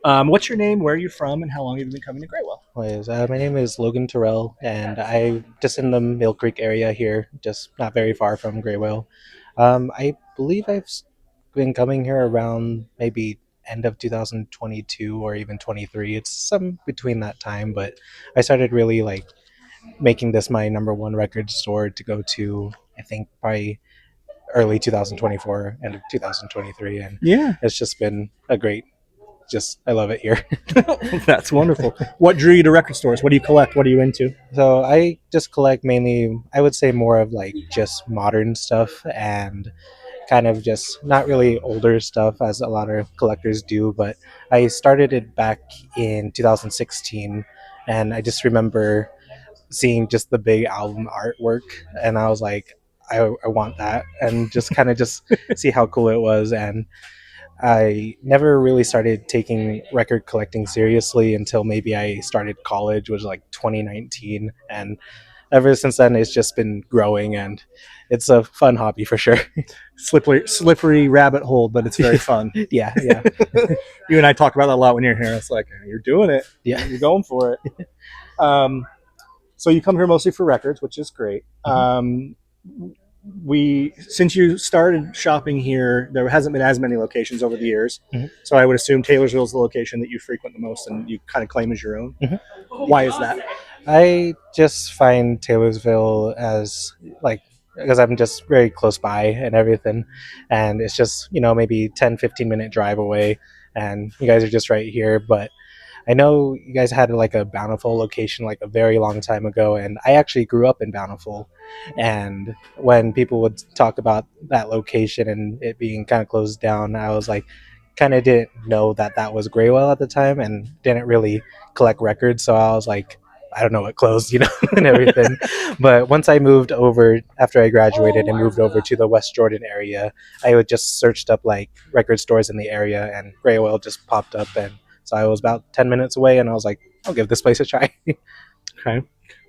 What's your name? Where are you from? And how long have you been coming to Graywell? My name is Logan Terrell, and I just in the Mill Creek area here, just not very far from Graywell. I believe been coming here around maybe end of 2022 or even 23. It's some between that time, but I started really like making this my number one record store to go to. I think probably early 2024, end of 2023, and Yeah, it's just been a great. Just I love it here. that's wonderful. What drew you to record stores? What do you collect? What are you into? So I just collect mainly, I would say more of like just modern stuff and kind of just not really older stuff as a lot of collectors do. But I started it back in 2016, and I just remember seeing just the big album artwork, and I was like, I want that, and just kind of just see how cool it was. And I never really started taking record collecting seriously until maybe I started college, which was like 2019. And ever since then, it's just been growing, and it's a fun hobby for sure. Slippery rabbit hole, but it's very fun. Yeah, yeah, You and I talk about that a lot when you're here. It's like you're doing it. yeah. You're going for it. Um, so you come here mostly for records, which is great. Mhm. We since you started shopping here, there hasn't been as many locations over the years. Mhm. So I would assume Taylorsville is the location that you frequent the most and you kind of claim as your own. Mhm. Why is that? I just find Taylorsville as like because I'm just very close by and everything, and it's just maybe 10-15 minute drive away, and you guys are just right here. But I know you guys had like a Bountiful location like a very long time ago, and I actually grew up in Bountiful. And when people would talk about that location and it being kind of closed down, I was like, kind of didn't know that that was Graywell at the time and didn't really collect records. So I was like, I don't know what closed, and everything. But once I moved over after I graduated and moved over to the West Jordan area, I would just searched up like record stores in the area, and Graywell just popped up, and so I was about 10 minutes away, and I was like, I'll give this place a try. Okay.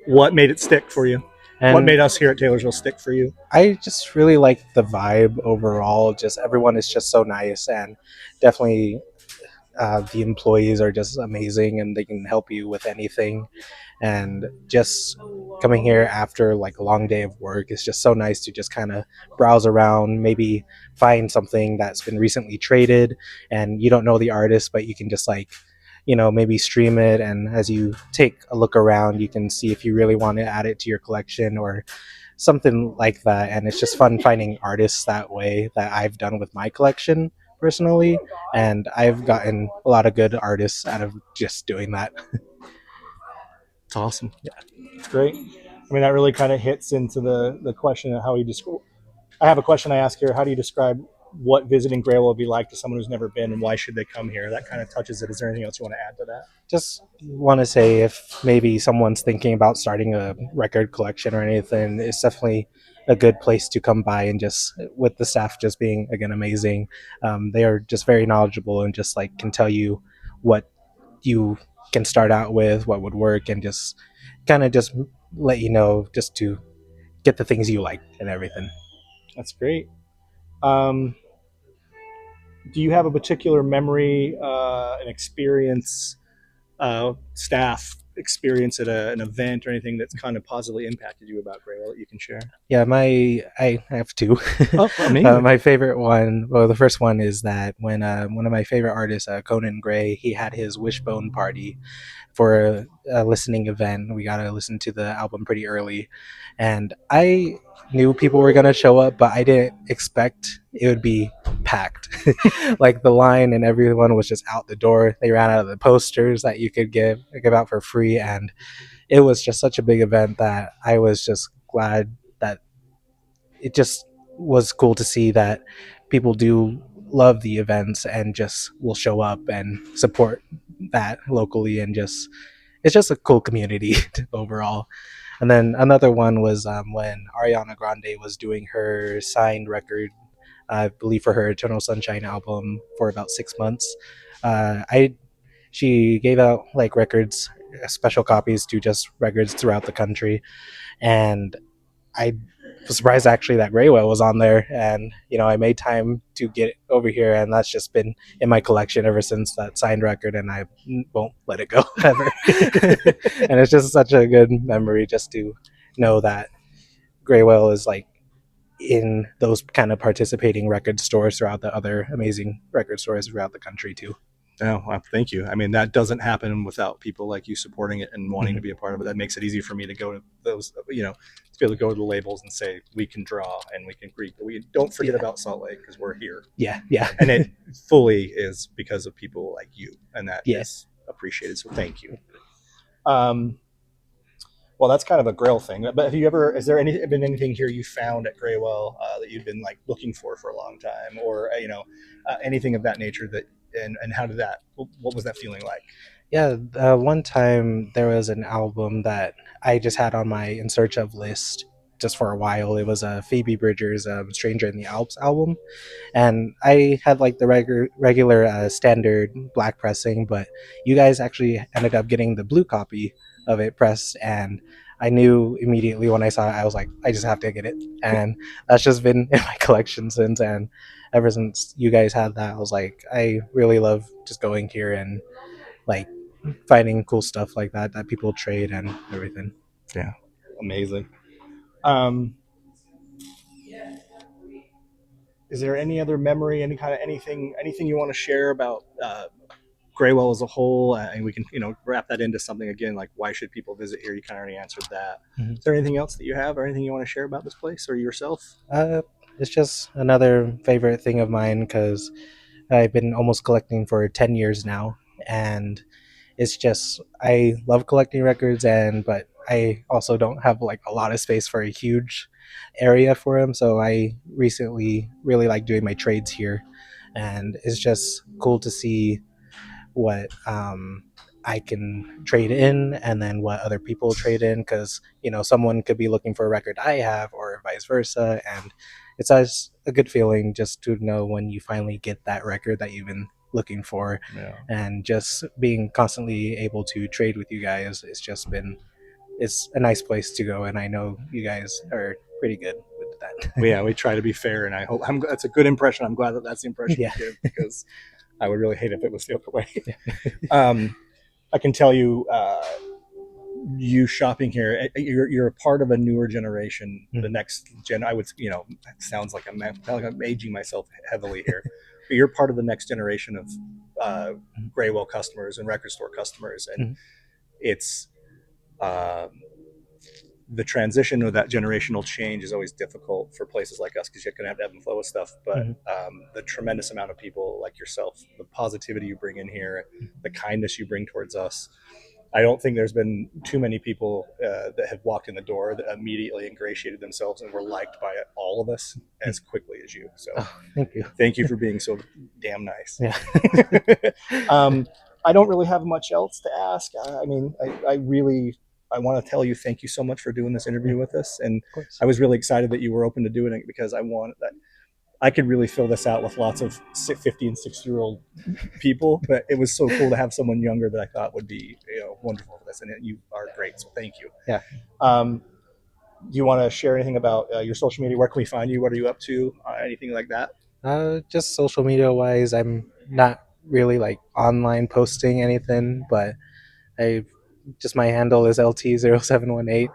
What made it stick for you? What And made us here at Taylorsville stick for you? I just really like the vibe overall. Just everyone is just so nice, and definitely the employees are just amazing, and they can help you with anything. And just coming here after like a long day of work is just so nice to just kind of browse around, maybe find something that's been recently traded, and you don't know the artist, but you can just like maybe stream it, and as you take a look around you can see if you really want to add it to your collection or something like that. And it's just fun finding artists that way, that I've done with my collection personally, and I've gotten a lot of good artists out of just doing that. It's awesome. It's great. I mean, that really kind of hits into the question of how you describe. I have a question I ask here. How do you describe what visiting Grail will be like to someone who's never been, and why should they come here? That kind of touches it. Is there anything else you want to add to that? Just want to say if maybe someone's thinking about starting a record collection or anything, it's definitely a good place to come by. And just with the staff just being again amazing, they are just very knowledgeable and just like can tell you what you can start out with, what would work, and just kind of just let you know just to get the things you like and everything. That's great. Um, do you have a particular memory, an experience, staff experience at an event or anything that's kind of positively impacted you about Grail that you can share? Yeah, I have two. Oh, amazing. My favorite one, well, the first one is that when one of my favorite artists, Conan Gray, he had his Wishbone party for a listening event. We got to listen to the album pretty early, and I knew people were gonna show up, but I didn't expect it would be packed. Like the line and everyone was just out the door. They ran out of the posters that you could give out for free, and it was just such a big event that I was just glad that it just was cool to see that people do love the events and just will show up and support that locally, and just it's just a cool community overall. And then another one was when Ariana Grande was doing her signed record, I believe for her Eternal Sunshine album, for about 6 months. I She gave out like records, special copies to just records throughout the country, and I was surprised actually that Graywell was on there, and I made time to get it over here, and that's just been in my collection ever since that signed record, and I won't let it go ever. And it's just such a good memory just to know that Graywell is like in those kind of participating record stores throughout the other amazing record stores throughout the country too. No, thank you. I mean, that doesn't happen without people like you supporting it and wanting to be a part of it. That makes it easy for me to go to those, to be able to go to the labels and say, we can draw and we can greet. But we don't forget about Salt Lake because we're here. Yeah, yeah. And it fully is because of people like you. And that Yeah. is appreciated. So thank you. Well, that's kind of a Grail thing. But has there been anything here you found at Graywell that you've been like looking for a long time, or anything of that nature and how did that? What was that feeling like? Yeah, one time there was an album that I just had on my in search of list just for a while. It was Phoebe Bridgers' "Stranger in the Alps" album, and I had like the regular standard black pressing, but you guys actually ended up getting the blue copy of it pressed, and I knew immediately when I saw it, I was like, I just have to get it, and that's just been in my collection since. And ever since you guys had that, I was like, I really love just going here and like finding cool stuff like that people trade and everything. Yeah, amazing. Um, is there any other memory, any kind of anything you want to share about Graywell as a whole? And we can wrap that into something again like why should people visit here? You kind of already answered that. Mm-hmm. Is there anything else that you have or anything you want to share about this place or yourself? It's just another favorite thing of mine because I've been almost collecting for 10 years now, and it's just I love collecting records, and but I also don't have like a lot of space for a huge area for them. So I recently really like doing my trades here, and it's just cool to see what I can trade in and then what other people trade in because someone could be looking for a record I have or vice versa, and it's always a good feeling just to know when you finally get that record that you've been looking for. Yeah. And just being constantly able to trade with you guys, it's a nice place to go, and I know you guys are pretty good with that. Yeah, we try to be fair, and I hope that's a good impression. I'm glad that that's the impression Yeah. you give because I would really hate if it was the other way. I can tell you, you shopping here, you're a part of a newer generation. The next gen, I would, it sounds like I'm aging myself heavily here, but you're part of the next generation of Graywell customers and record store customers, and it's the transition of that generational change is always difficult for places like us because you're going to have ebb and flow of stuff. But the tremendous amount of people like yourself, the positivity you bring in here, the kindness you bring towards us. I don't think there's been too many people that have walked in the door that immediately ingratiated themselves and were liked by all of us as quickly as you. So thank you. Thank you for being so damn nice. Yeah. I don't really have much else to ask. I mean, I want to tell you thank you so much for doing this interview with us, and I was really excited that you were open to doing it because I could really fill this out with lots of 50 and 60-year-old people, but it was so cool to have someone younger that I thought would be wonderful for this, and you are great, so thank you. Yeah. Do you want to share anything about your social media? Where can we find you? What are you up to? Anything like that? Just social media wise, I'm not really like online posting anything, but my handle is LT0718.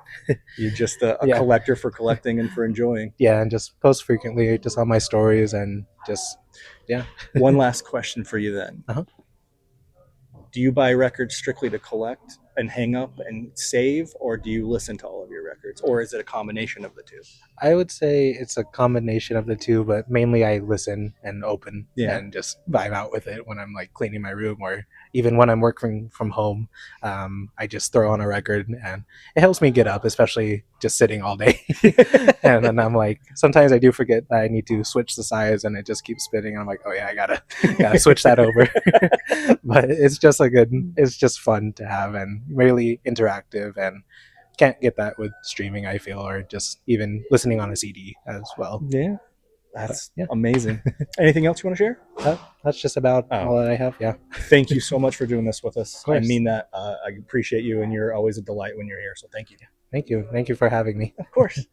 You're just a collector for collecting and for enjoying. Yeah, and just post frequently just on my stories and One last question for you then. Uh-huh. Do you buy records strictly to collect and hang up and save, or do you listen to all of your records, or is it a combination of the two? I would say it's a combination of the two, but mainly I listen and open and just vibe out with it when I'm like cleaning my room or even when I'm working from home. I just throw on a record and it helps me get up, especially just sitting all day. And then I'm like, sometimes I do forget that I need to switch the size and it just keeps spinning. And I'm like, oh yeah, I gotta switch that over. But it's just fun to have and really interactive, and can't get that with streaming, I feel, or just even listening on a CD as well. Yeah, that's amazing. Anything else you want to share? That's just about all that I have. Yeah. Thank you so much for doing this with us. I mean that. I appreciate you, and you're always a delight when you're here. So thank you. Thank you. Thank you for having me. Of course.